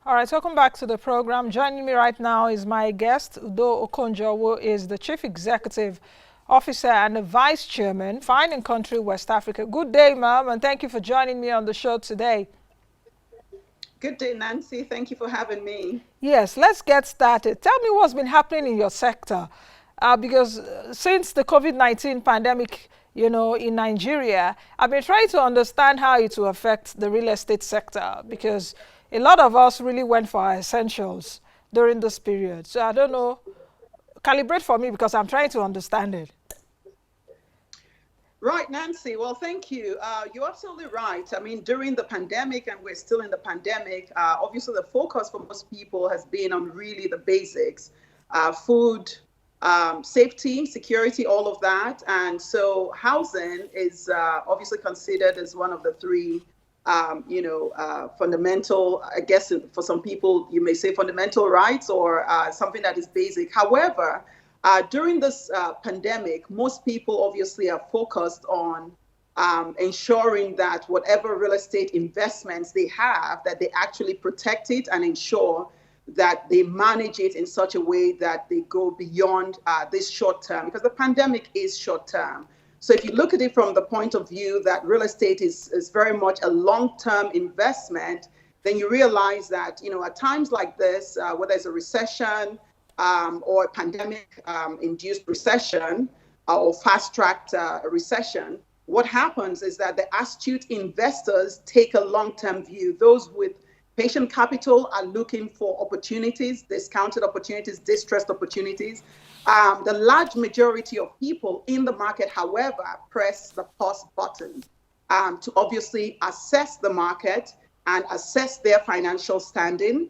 All right, welcome back to the program. Joining me right now is my guest, Udo Okonjo, who is the Chief Executive Officer and the Vice Chairman, Fine and Country West Africa. Good day, ma'am, and thank you for joining me on the show today. Good day, Nancy. Thank you for having me. Yes, let's get started. Tell me what's been happening in your sector, because since the COVID-19 pandemic, in Nigeria, I've been trying to understand how it will affect the real estate sector, because a lot of us really went for our essentials during this period. So I don't know, calibrate for me because I'm trying to understand it. Right, Nancy. Well, thank you. You're absolutely right. I mean, during the pandemic, and we're still in the pandemic, obviously the focus for most people has been on really the basics, food, safety, security, all of that. And so housing is obviously considered as one of the three, fundamental, I guess for some people, you may say fundamental rights or something that is basic. However, during this pandemic, most people obviously are focused on ensuring that whatever real estate investments they have, that they actually protect it and ensure that they manage it in such a way that they go beyond this short term, because the pandemic is short term. So if you look at it from the point of view that real estate is very much a long-term investment, then you realize that, at times like this, whether it's a recession, or a pandemic-induced recession or fast-tracked recession, what happens is that the astute investors take a long-term view. Those with patient capital are looking for opportunities, discounted opportunities, distressed opportunities. The large majority of people in the market, however, press the pause button to obviously assess the market and assess their financial standing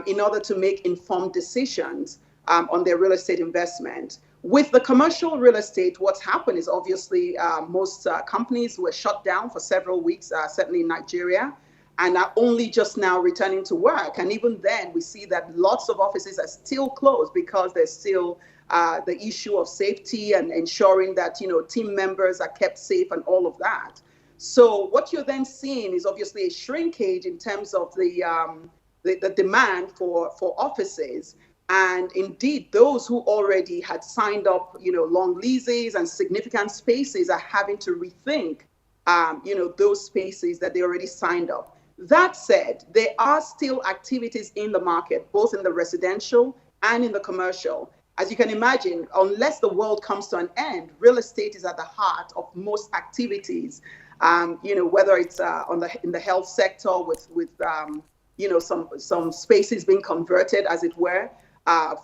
in order to make informed decisions on their real estate investment. With the commercial real estate, what's happened is obviously most companies were shut down for several weeks, certainly in Nigeria, and are only just now returning to work. And even then, we see that lots of offices are still closed because there's still the issue of safety and ensuring that team members are kept safe and all of that. So what you're then seeing is obviously a shrinkage in terms of the demand for offices. And indeed, those who already had signed up, long leases and significant spaces are having to rethink, those spaces that they already signed up. That said, there are still activities in the market, both in the residential and in the commercial. As you can imagine, unless the world comes to an end, real estate is at the heart of most activities. Whether it's in the health sector with some spaces being converted, as it were,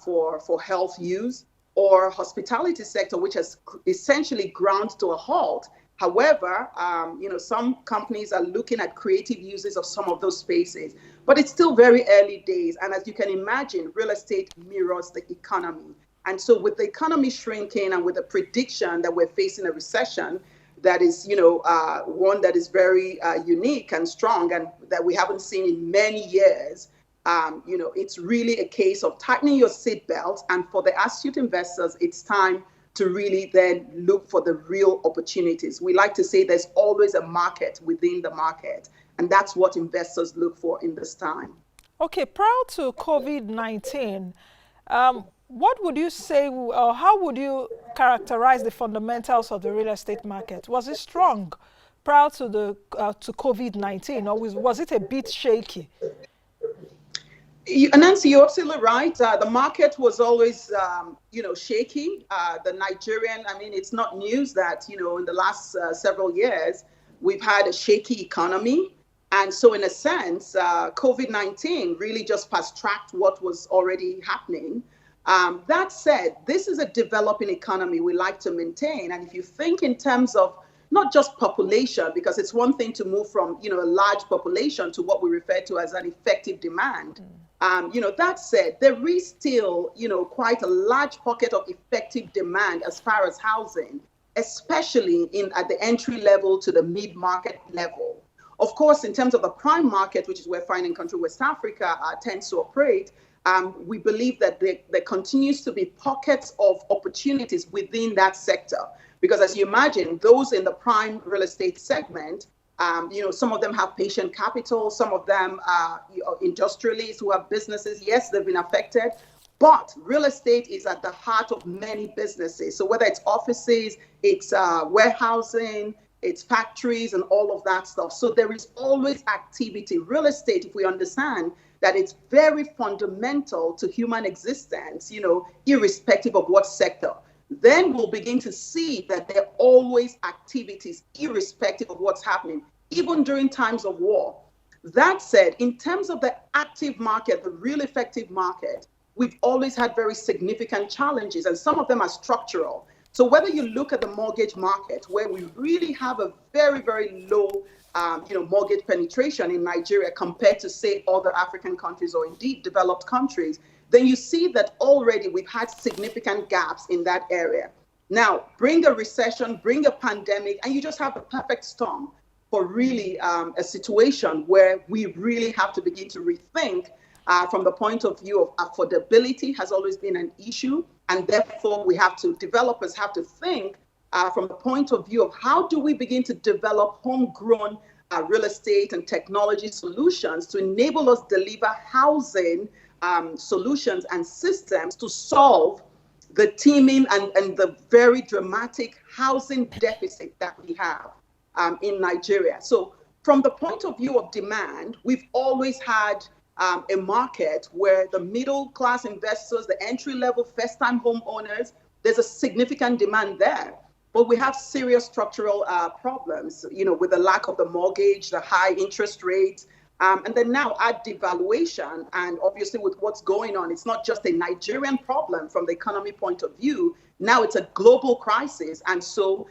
for health use, or hospitality sector, which has essentially ground to a halt. However, some companies are looking at creative uses of some of those spaces, but it's still very early days. And as you can imagine, real estate mirrors the economy. And so with the economy shrinking and with the prediction that we're facing a recession that is, one that is very unique and strong and that we haven't seen in many years, it's really a case of tightening your seatbelt. And for the astute investors, it's time to really then look for the real opportunities. We like to say there's always a market within the market. And that's what investors look for in this time. Okay, prior to COVID-19, what would you say, or how would you characterize the fundamentals of the real estate market? Was it strong prior to to COVID-19, or was it a bit shaky? Nancy, you're absolutely right. The market was always, shaky. The Nigerian, it's not news that, in the last several years, we've had a shaky economy. And so in a sense, COVID-19 really just fast-tracked what was already happening. That said, this is a developing economy we like to maintain. And if you think in terms of not just population, because it's one thing to move from, a large population to what we refer to as an effective demand. That said, there is still, quite a large pocket of effective demand as far as housing, especially at the entry level to the mid-market level. Of course, in terms of the prime market, which is where Fine and Country West Africa tends to operate, we believe that there continues to be pockets of opportunities within that sector. Because as you imagine, those in the prime real estate segment Some of them have patient capital. Some of them are industrialists who have businesses. Yes, they've been affected. But real estate is at the heart of many businesses. So whether it's offices, it's warehousing, it's factories and all of that stuff. So there is always activity. Real estate, if we understand that it's very fundamental to human existence, irrespective of what sector, then we'll begin to see that there are always activities, irrespective of what's happening, even during times of war. That said, in terms of the active market, the real effective market, we've always had very significant challenges, and some of them are structural. So whether you look at the mortgage market, where we really have a very, very low mortgage penetration in Nigeria compared to, say, other African countries or indeed developed countries, then you see that already we've had significant gaps in that area. Now, bring a recession, bring a pandemic, and you just have the perfect storm for really a situation where we really have to begin to rethink from the point of view of affordability has always been an issue. And therefore, developers have to think from the point of view of how do we begin to develop homegrown real estate and technology solutions to enable us deliver housing solutions and systems to solve the teeming and the very dramatic housing deficit that we have in Nigeria. So from the point of view of demand, we've always had a market where the middle class investors, the entry-level first-time homeowners, there's a significant demand there. But we have serious structural problems, with the lack of the mortgage, the high interest rates, and then now add devaluation. And obviously with what's going on, it's not just a Nigerian problem from the economy point of view. Now it's a global crisis. And so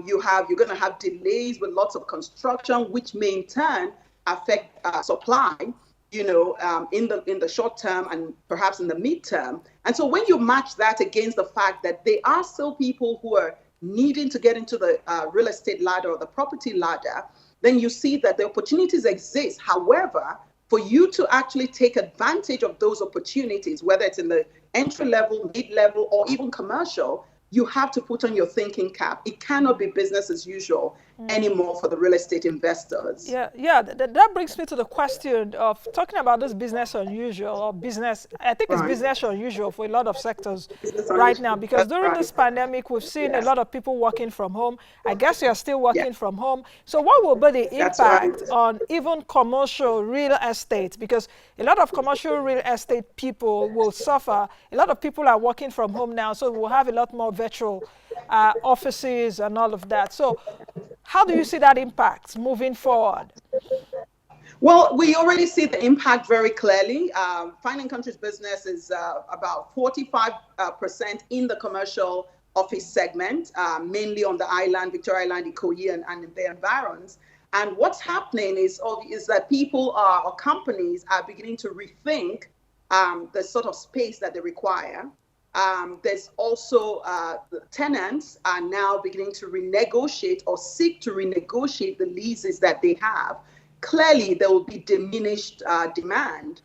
you're going to have delays with lots of construction, which may in turn affect supply, in the short term and perhaps in the midterm. And so when you match that against the fact that there are still people who are needing to get into the real estate ladder or the property ladder, then you see that the opportunities exist. However, for you to actually take advantage of those opportunities, whether it's in the entry level, mid level, or even commercial, you have to put on your thinking cap. It cannot be business as usual anymore for the real estate investors. Yeah. That brings me to the question of talking about this business unusual or business. I think it's business unusual for a lot of sectors right now, because during this pandemic, we've seen a lot of people working from home. I guess you're still working from home. So what will be the impact on even commercial real estate? Because a lot of commercial real estate people will suffer. A lot of people are working from home now, so we'll have a lot more virtual offices and all of that. So how do you see that impact moving forward? Well, we already see the impact very clearly. Fine and Country's business is about 45% in the commercial office segment, mainly on the island, Victoria Island, Ikoyi, and the environs. And what's happening is that people or companies are beginning to rethink the sort of space that they require. There's also tenants are now beginning to renegotiate or seek to renegotiate the leases that they have. Clearly, there will be diminished demand.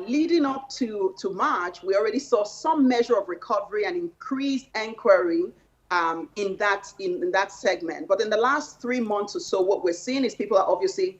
Leading up to March, we already saw some measure of recovery and increased inquiry in that segment. But in the last 3 months or so, what we're seeing is people are obviously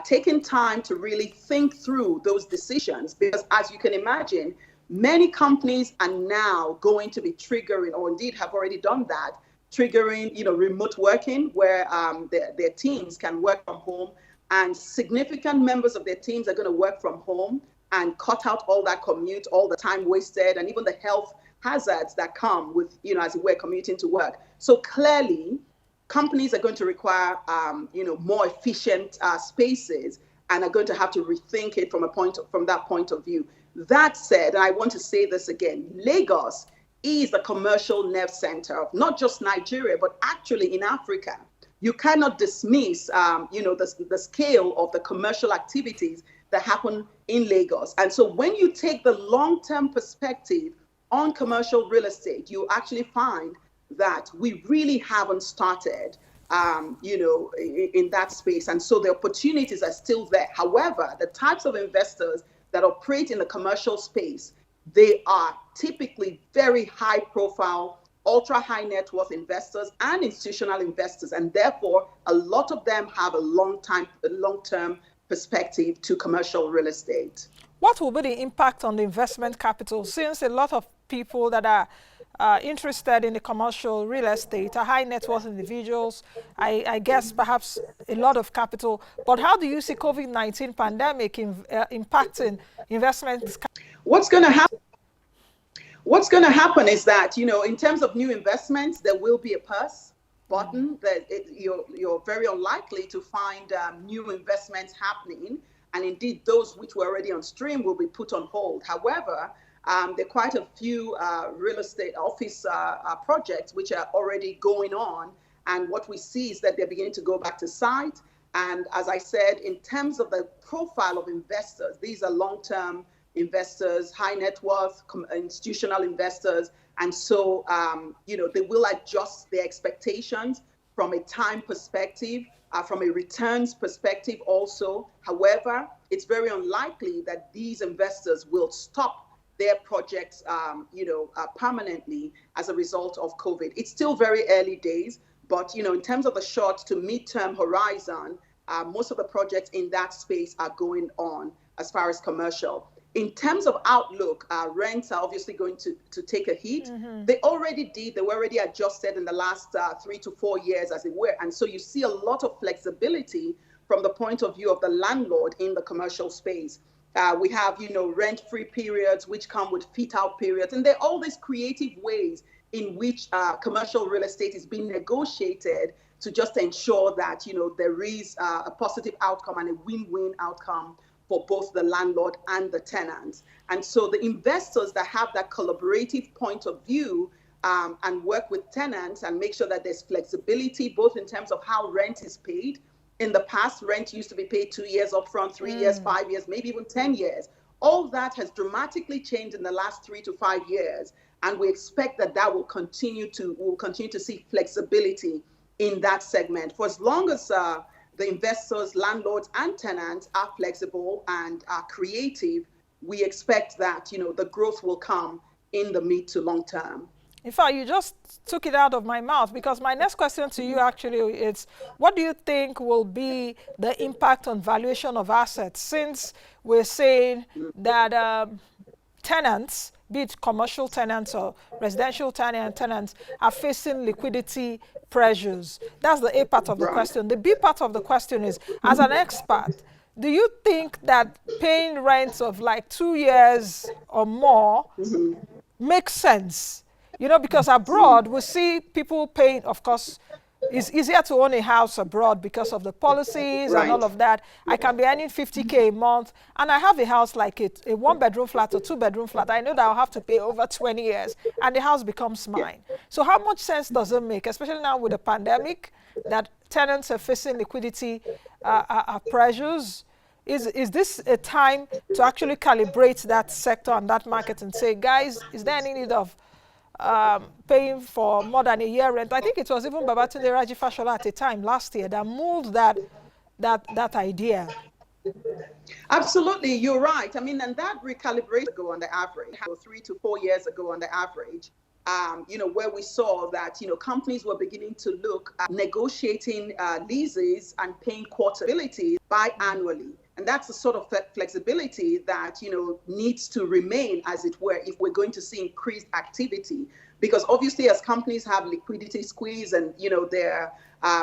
taking time to really think through those decisions, because as you can imagine, many companies are now going to be triggering, or indeed have already done that, triggering, remote working, where their teams can work from home, and significant members of their teams are going to work from home and cut out all that commute, all the time wasted, and even the health hazards that come with, as it were, commuting to work. So clearly, companies are going to require, more efficient spaces, and are going to have to rethink it from that point of view. That said, and I want to say this again, Lagos is the commercial nerve center of not just Nigeria, but actually in Africa. You cannot dismiss, the scale of the commercial activities that happen in Lagos. And so when you take the long-term perspective on commercial real estate, you actually find that we really haven't started, in that space. And so the opportunities are still there. However, the types of investors that operate in the commercial space, they are typically very high profile ultra high net worth investors and institutional investors, and therefore a lot of them have a long-term perspective to commercial real estate. What will be the impact on the investment capital, since a lot of people that are interested in the commercial real estate are high net worth individuals, I guess perhaps a lot of capital, but how do you see COVID-19 pandemic impacting investment? What's going to happen? What's going to happen is that, in terms of new investments, there will be a pause button. That you're very unlikely to find new investments happening. And indeed, those which were already on stream will be put on hold. However, there are quite a few real estate office projects which are already going on. And what we see is that they're beginning to go back to site. And as I said, in terms of the profile of investors, these are long-term investors, high net worth, institutional investors. And so, they will adjust their expectations from a time perspective, from a returns perspective also. However, it's very unlikely that these investors will stop their projects, permanently as a result of COVID. It's still very early days, but, in terms of the short to mid-term horizon, most of the projects in that space are going on as far as commercial. In terms of outlook, rents are obviously going to take a hit. Mm-hmm. They already did. They were already adjusted in the last 3 to 4 years, as it were. And so you see a lot of flexibility from the point of view of the landlord in the commercial space. We have, rent-free periods, which come with fit-out periods. And there are all these creative ways in which commercial real estate is being negotiated to just ensure that, there is a positive outcome and a win-win outcome for both the landlord and the tenants. And so the investors that have that collaborative point of view and work with tenants and make sure that there's flexibility, both in terms of how rent is paid. In the past, rent used to be paid 2 years upfront, 3 years, 5 years, maybe even 10 years. All that has dramatically changed in the last 3 to 5 years. And we expect that we'll continue to see flexibility in that segment. For as long as the investors, landlords, and tenants are flexible and are creative, we expect that, the growth will come in the mid to long term. In fact, you just took it out of my mouth, because my next question to you actually is, what do you think will be the impact on valuation of assets, since we're saying that tenants, be it commercial tenants or residential tenants, are facing liquidity pressures? That's the A part of the question. The B part of the question is, as an expert, do you think that paying rents of like 2 years or more makes sense? Because abroad, we see people paying, of course, it's easier to own a house abroad because of the policies and all of that. I can be earning 50K a month, and I have a house like a 1-bedroom flat or 2-bedroom flat. I know that I'll have to pay over 20 years, and the house becomes mine. So how much sense does it make, especially now with the pandemic, that tenants are facing liquidity pressures? Is this a time to actually calibrate that sector and that market and say, guys, is there any need of paying for more than a year rent? I think it was even Babatunde Raji Fashola at a time last year that moved that idea. Absolutely, you're right. I mean, and that recalibration ago on the average, 3 to 4 years ago on the average, where we saw that, companies were beginning to look at negotiating leases and paying quarterly biannually. And that's the sort of flexibility that, needs to remain, as it were, if we're going to see increased activity. Because obviously, as companies have liquidity squeeze and, their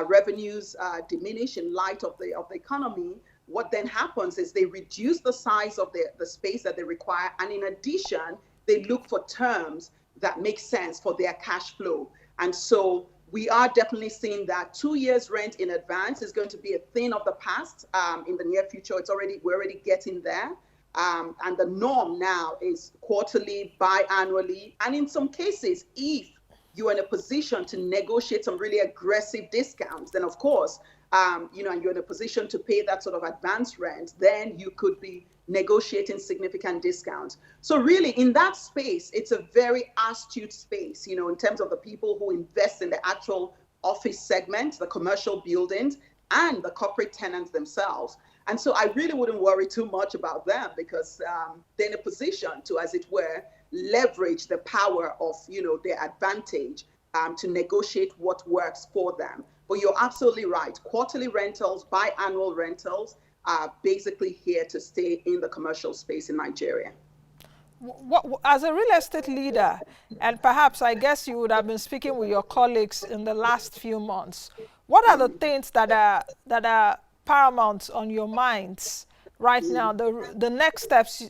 revenues diminish in light of the economy, what then happens is they reduce the size of the space that they require. And in addition, they look for terms that make sense for their cash flow. And so we are definitely seeing that 2 years rent in advance is going to be a thing of the past in the near future. We're already getting there. And the norm now is quarterly, biannually. And in some cases, if you're in a position to negotiate some really aggressive discounts, then of course, and you're in a position to pay that sort of advance rent, then you could be negotiating significant discounts. So really, in that space, it's a very astute space, in terms of the people who invest in the actual office segment, the commercial buildings, and the corporate tenants themselves. And so I really wouldn't worry too much about them because they're in a position to, as it were, leverage the power of, their advantage to negotiate what works for them. But you're absolutely right. Quarterly rentals, biannual rentals are basically here to stay in the commercial space in Nigeria. As a real estate leader, and perhaps I guess you would have been speaking with your colleagues in the last few months, what are the things that are paramount on your minds right now? The next steps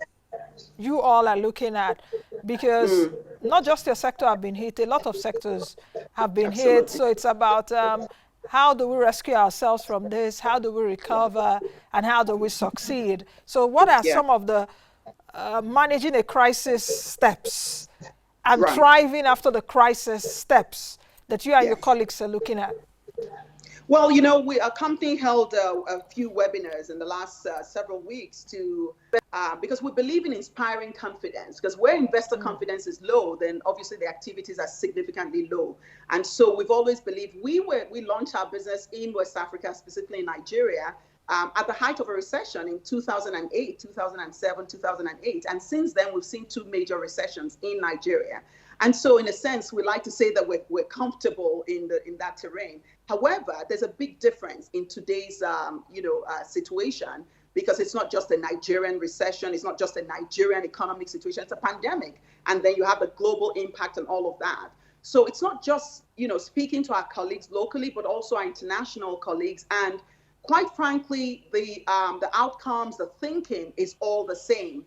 you all are looking at, because not just your sector have been hit, a lot of sectors have been hit. Absolutely. So it's about how do we rescue ourselves from this? How do we recover? And how do we succeed? So what are Yeah. some of the managing a crisis steps and Right. thriving after the crisis steps that you and your Yes. colleagues are looking at? Well, our company held a few webinars in the last several weeks because we believe in inspiring confidence. Because where investor confidence is low, then obviously the activities are significantly low. And so we've always believed we launched our business in West Africa, specifically in Nigeria, at the height of a recession in 2008, 2007, 2008. And since then, we've seen two major recessions in Nigeria. And so in a sense, we like to say that we're comfortable in that terrain. However, there's a big difference in today's situation, because it's not just a Nigerian recession, it's not just a Nigerian economic situation, it's a pandemic. And then you have the global impact and all of that. So it's not just, speaking to our colleagues locally, but also our international colleagues. And quite frankly, the outcomes, the thinking is all the same.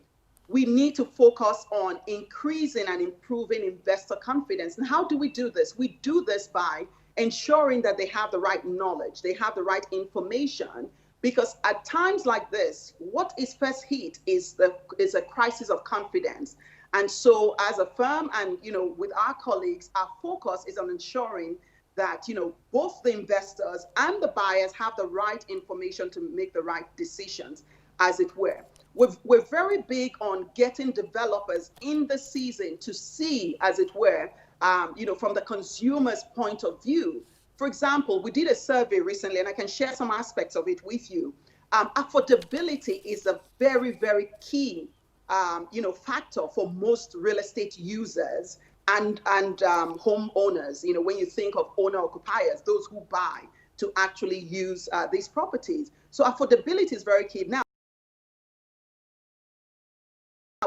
We need to focus on increasing and improving investor confidence. And how do we do this? We do this by ensuring that they have the right knowledge, they have the right information, because at times like this, what is first hit is a crisis of confidence. And so as a firm and, with our colleagues, our focus is on ensuring that, both the investors and the buyers have the right information to make the right decisions, as it were. We're very big on getting developers in the season to see, as it were, from the consumer's point of view. For example, we did a survey recently, and I can share some aspects of it with you. Affordability is a very, very key, factor for most real estate users and homeowners. When you think of owner-occupiers, those who buy to actually use these properties. So affordability is very key. Now,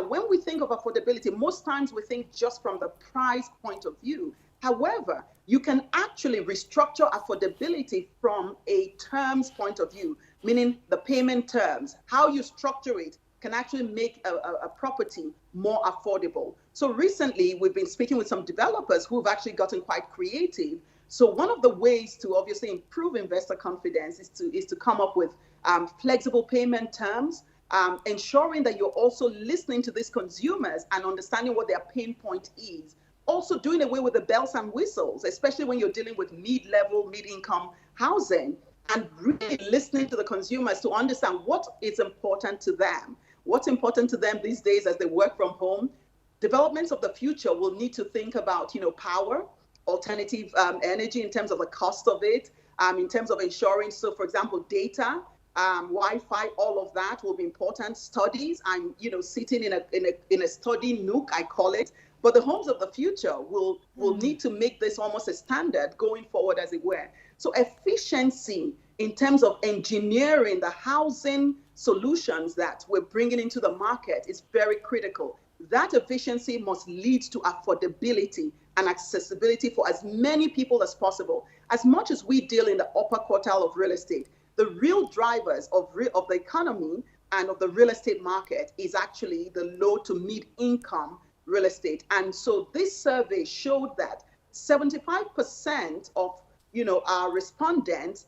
when we think of affordability, most times we think just from the price point of view. However, you can actually restructure affordability from a terms point of view, meaning the payment terms. How you structure it can actually make a property more affordable. So recently, we've been speaking with some developers who've actually gotten quite creative. So one of the ways to obviously improve investor confidence is to come up with flexible payment terms, ensuring that you're also listening to these consumers and understanding what their pain point is. Also doing away with the bells and whistles, especially when you're dealing with mid-level, mid-income housing, and really listening to the consumers to understand what is important to them. What's important to them these days as they work from home. Developments of the future will need to think about, power, alternative energy in terms of the cost of it, in terms of ensuring, so for example, data, Wi-Fi, all of that will be important. Studies, I'm sitting in a study nook, I call it. But the homes of the future will need to make this almost a standard going forward, as it were. So efficiency in terms of engineering the housing solutions that we're bringing into the market is very critical. That efficiency must lead to affordability and accessibility for as many people as possible. As much as we deal in the upper quartile of real estate, the real drivers of the economy and of the real estate market is actually the low to mid-income real estate. And so this survey showed that 75% of our respondents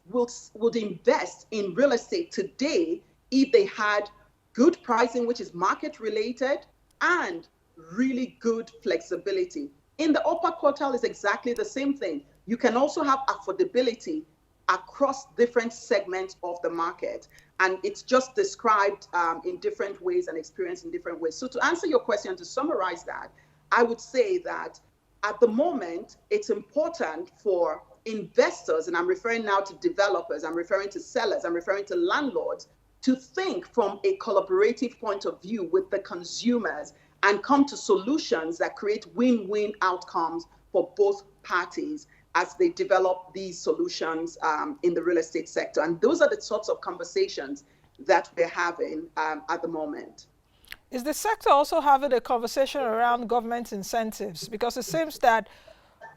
would invest in real estate today if they had good pricing, which is market related, and really good flexibility. In the upper quartile is exactly the same thing. You can also have affordability across different segments of the market. And it's just described in different ways and experienced in different ways. So to answer your question, to summarize that, I would say that at the moment, it's important for investors, and I'm referring now to developers, I'm referring to sellers, I'm referring to landlords, to think from a collaborative point of view with the consumers and come to solutions that create win-win outcomes for both parties as they develop these solutions in the real estate sector. And those are the sorts of conversations that we're having at the moment. Is the sector also having a conversation around government incentives? Because it seems that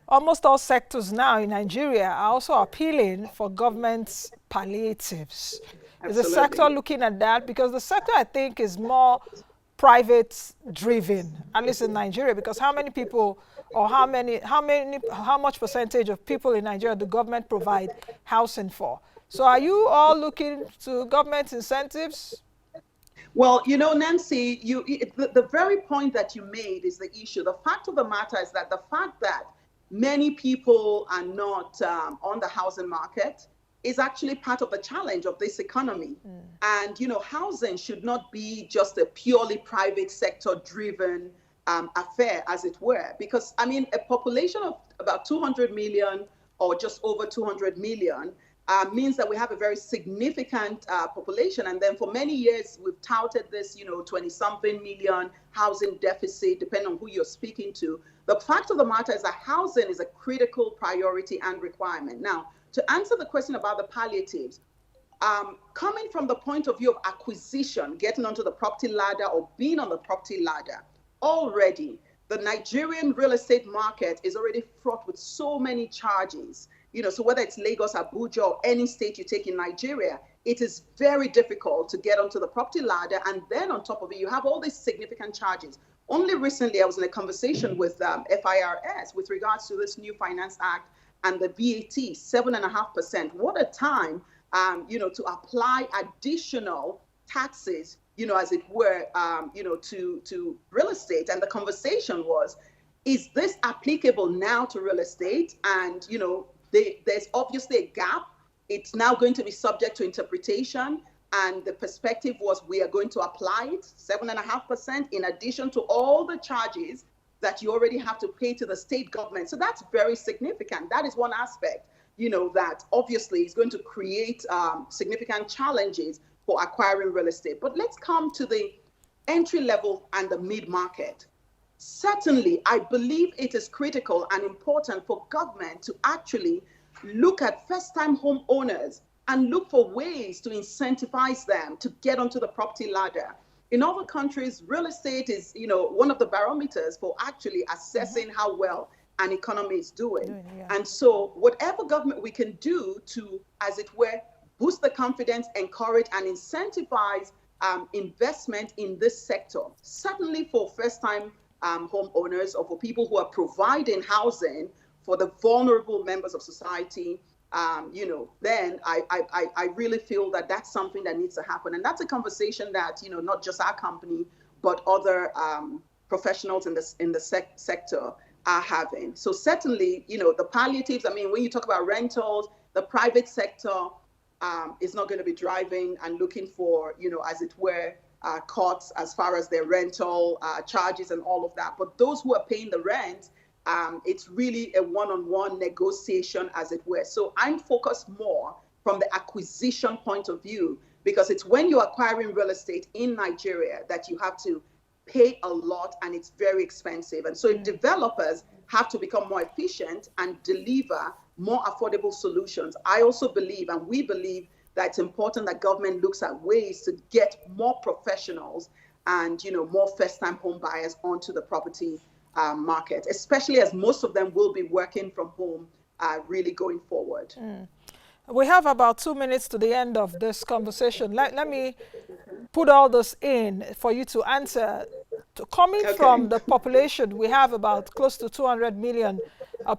almost all sectors now in Nigeria are also appealing for government palliatives. Absolutely. Is the sector looking at that? Because the sector, I think, is more private driven, at least in Nigeria, because how many people or how much percentage of people in Nigeria the government provide housing for? So are you all looking to government incentives? Well, you know, Nancy, the very point that you made is the issue. The fact of the matter is that the fact that many people are not on the housing market is actually part of the challenge of this economy. And, you know, housing should not be just a purely private sector driven affair, as it were, because, I mean, a population of about 200 million or just over 200 million means that we have a very significant population. And then for many years, we've touted this, you know, 20-something million housing deficit, depending on who you're speaking to. The fact of the matter is that housing is a critical priority and requirement. Now, to answer the question about the palliatives, coming from the point of view of acquisition, getting onto the property ladder or being on the property ladder, already the Nigerian real estate market is already fraught with so many charges. You know, so whether it's Lagos, Abuja, or any state you take in Nigeria, it is very difficult to get onto the property ladder. And then on top of it, you have all these significant charges. Only recently, I was in a conversation with FIRS with regards to this new Finance Act and the VAT, 7.5%. What a time, you know, to apply additional taxes, you know, as it were, you know, to real estate. And the conversation was, is this applicable now to real estate? And, you know, there's obviously a gap. It's now going to be subject to interpretation. And the perspective was we are going to apply it, 7.5%, in addition to all the charges that you already have to pay to the state government. So that's very significant. That is one aspect, you know, that obviously is going to create significant challenges for acquiring real estate. But let's come to the entry level and the mid-market. Certainly, I believe it is critical and important for government to actually look at first-time home owners and look for ways to incentivize them to get onto the property ladder. In other countries, real estate is, you know, one of the barometers for actually assessing how well an economy is doing. And so whatever government we can do to, as it were, boost the confidence, encourage and incentivize investment in this sector, certainly for first-time homeowners or for people who are providing housing for the vulnerable members of society, you know, then I really feel that that's something that needs to happen. And that's a conversation that, you know, not just our company, but other professionals in the sector are having. So certainly, you know, the palliatives, I mean, when you talk about rentals, the private sector is not going to be driving and looking for, you know, as it were, cuts as far as their rental charges and all of that. But those who are paying the rent, it's really a one-on-one negotiation, as it were. So I'm focused more from the acquisition point of view, because it's when you're acquiring real estate in Nigeria that you have to pay a lot and it's very expensive. And so if developers have to become more efficient and deliver more affordable solutions, I also believe, and we believe, that it's important that government looks at ways to get more professionals and, you know, more first-time home buyers onto the property market, especially as most of them will be working from home really going forward. We have about 2 minutes to the end of this conversation. Let me put all this in for you to answer. Coming from the population, we have about close to 200 million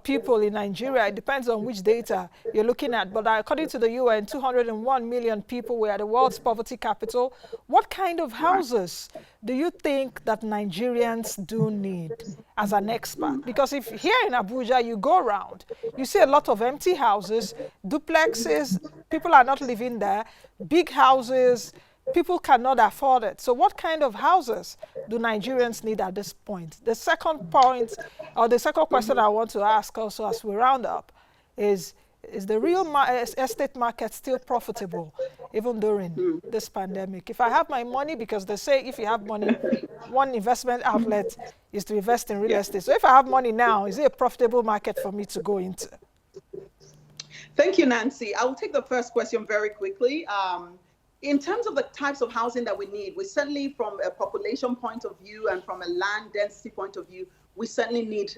people in Nigeria. It depends on which data you're looking at. But according to the UN, 201 million people were the world's poverty capital. What kind of houses do you think that Nigerians do need as an expert? Because if here in Abuja, you go around, you see a lot of empty houses, duplexes, people are not living there, big houses, people cannot afford it. So what kind of houses do Nigerians need at this point? The second point, or the second question I want to ask also as we round up is Is the real estate market still profitable, even during this pandemic? If I have my money, because they say if you have money, one investment outlet is to invest in real estate. So if I have money now, is it a profitable market for me to go into? Thank you, Nancy. I will take the first question very quickly. In terms of the types of housing that we need, we certainly, from a population point of view and from a land density point of view, we certainly need,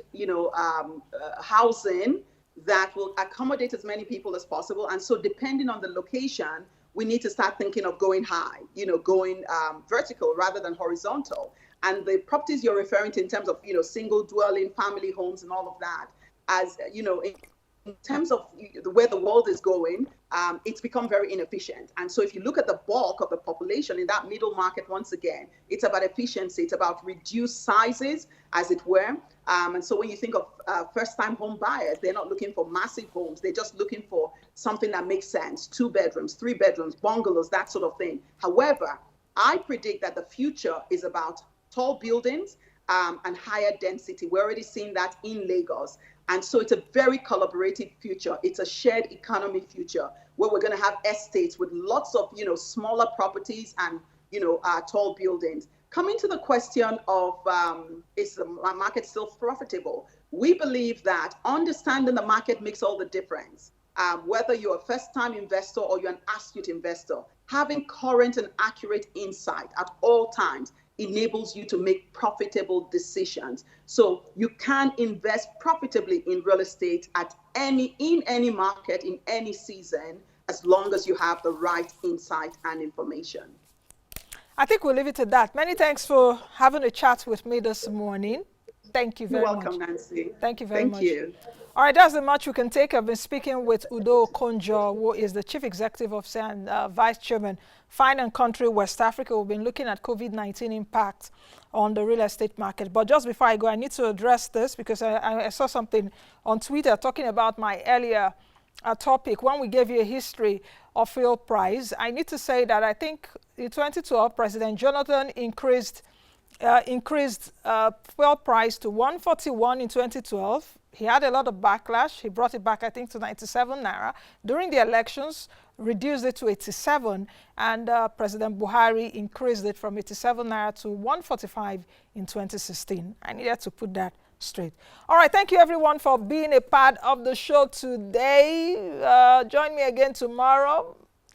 housing that will accommodate as many people as possible. And so depending on the location, we need to start thinking of going high, going vertical rather than horizontal. And the properties you're referring to in terms of, single dwelling, family homes and all of that, as, in terms of where the world is going, it's become very inefficient. And so if you look at the bulk of the population in that middle market, once again, it's about efficiency. It's about reduced sizes, as it were. And so when you think of first-time home buyers, they're not looking for massive homes. They're just looking for something that makes sense, 2 bedrooms, 3 bedrooms, bungalows, that sort of thing. However, I predict that the future is about tall buildings and higher density. We're already seeing that in Lagos. And so it's a very collaborative future. It's a shared economy future where we're going to have estates with lots of, smaller properties and, tall buildings. Coming to the question of is the market still profitable? We believe that understanding the market makes all the difference. Whether you're a first-time investor or you're an astute investor, having current and accurate insight at all times enables you to make profitable decisions. So you can invest profitably in real estate in any market, in any season, as long as you have the right insight and information. I think we'll leave it at that. Many thanks for having a chat with me this morning. Thank you very much. You're welcome, Nancy. Thank you very much. Thank you. All right, that's the much we can take. I've been speaking with Udo Okonjo, who is the Chief Executive Officer and Vice Chairman, Fine and Country West Africa. We've been looking at COVID-19 impact on the real estate market. But just before I go, I need to address this because I saw something on Twitter talking about my earlier topic. When we gave you a history of fuel price, I need to say that I think in 2012, President Jonathan increased fuel price to 141 in 2012. He had a lot of backlash. He brought it back, I think, to 97 naira. During the elections, reduced it to 87, and President Buhari increased it from 87 naira to 145 in 2016. I needed to put that straight. All right, thank you everyone for being a part of the show today. Join me again tomorrow.